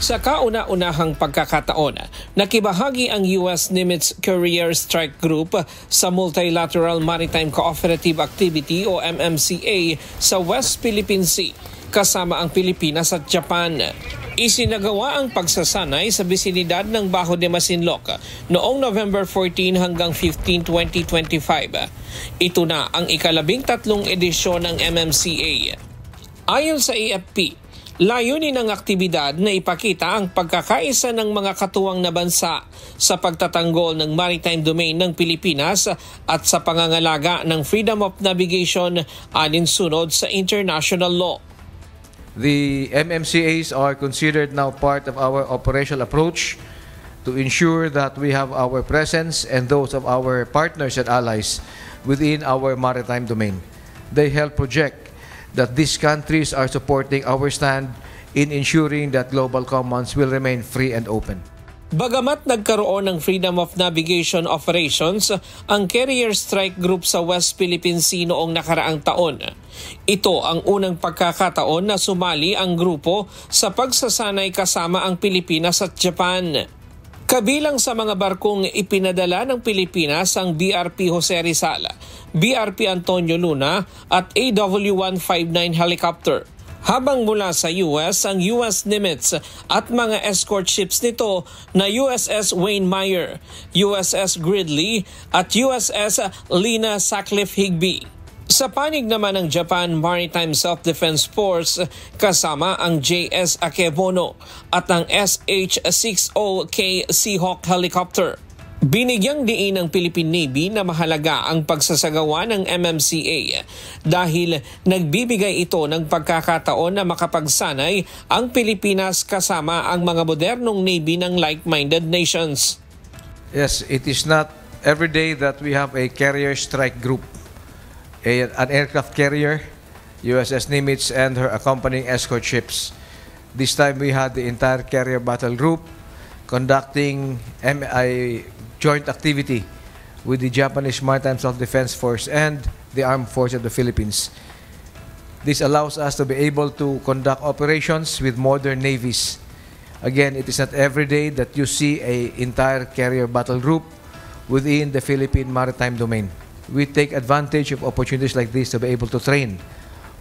Sa kauna-unahang pagkakataon, nakibahagi ang U.S. Nimitz Carrier Strike Group sa Multilateral Maritime Cooperative Activity o MMCA sa West Philippine Sea kasama ang Pilipinas at Japan. Isinagawa ang pagsasanay sa bisinidad ng Bajo de Masinloc noong November 14 hanggang 15, 2025. Ito na ang ika-13 edisyon ng MMCA. Ayon sa AFP, layunin ng aktibidad na ipakita ang pagkakaisa ng mga katuwang na bansa sa pagtatanggol ng maritime domain ng Pilipinas at sa pangangalaga ng freedom of navigation alinsunod sa international law. The MMCAs are considered now part of our operational approach to ensure that we have our presence and those of our partners and allies within our maritime domain. They help project that these countries are supporting our stand in ensuring that global commons will remain free and open. Bagamat nagkaroon ng Freedom of Navigation Operations ang Carrier Strike Group sa West Philippine Sea noong nakaraang taon, ito ang unang pagkakataon na sumali ang grupo sa pagsasanay kasama ang Pilipinas at Japan. Kabilang sa mga barkong ipinadala ng Pilipinas ang BRP Jose Rizal, BRP Antonio Luna at AW159 helicopter. Habang mula sa US ang US Nimitz at mga escort ships nito na USS Wayne Meyer, USS Gridley at USS Lena Sutcliffe Higbee. Sa panig naman ng Japan Maritime Self-Defense Force kasama ang JS Akebono at ang SH-60K Seahawk helicopter. Binigyang diin ng Philippine Navy na mahalaga ang pagsasagawa ng MMCA dahil nagbibigay ito ng pagkakataon na makapagsanay ang Pilipinas kasama ang mga modernong Navy ng like-minded nations. Yes, it is not every day that we have a carrier strike group. An aircraft carrier, USS Nimitz and her accompanying escort ships. This time we had the entire carrier battle group conducting a joint activity with the Japanese Maritime Self-Defense Force and the Armed Forces of the Philippines. This allows us to be able to conduct operations with modern navies. Again, it is not every day that you see an entire carrier battle group within the Philippine maritime domain. We take advantage of opportunities like this to be able to train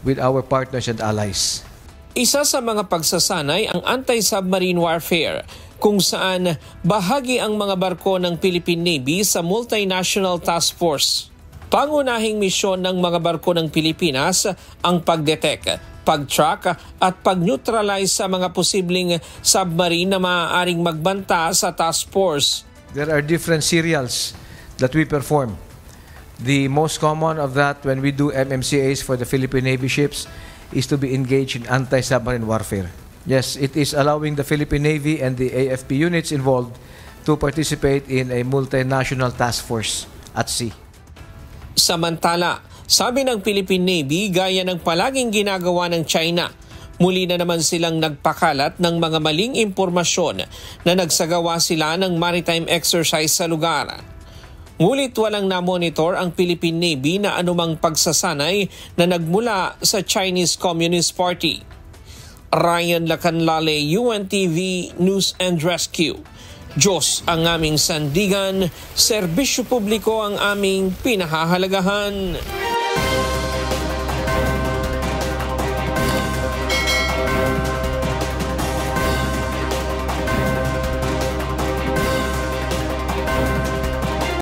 with our partners and allies. Isa sa mga pagsasanay ang anti-submarine warfare kung saan bahagi ang mga barko ng Philippine Navy sa Multinational Task Force. Pangunahing misyon ng mga barko ng Pilipinas ang pag-detect, pag-track at pag-neutralize sa mga posibleng submarine na maaaring magbanta sa task force. There are different serials that we perform. The most common of that when we do MMCAs for the Philippine Navy ships is to be engaged in anti-submarine warfare. Yes, it is allowing the Philippine Navy and the AFP units involved to participate in a multinational task force at sea. Samantala, sabi ng Philippine Navy gaya ng palaging ginagawa ng China, muli na naman silang nagpakalat ng mga maling impormasyon na nagsagawa sila ng maritime exercise sa lugar. Ngunit walang na-monitor ang Philippine Navy na anumang pagsasanay na nagmula sa Chinese Communist Party. Ryan Lacanlale, UNTV News and Rescue. Diyos ang aming sandigan, serbisyo publiko ang aming pinahahalagahan.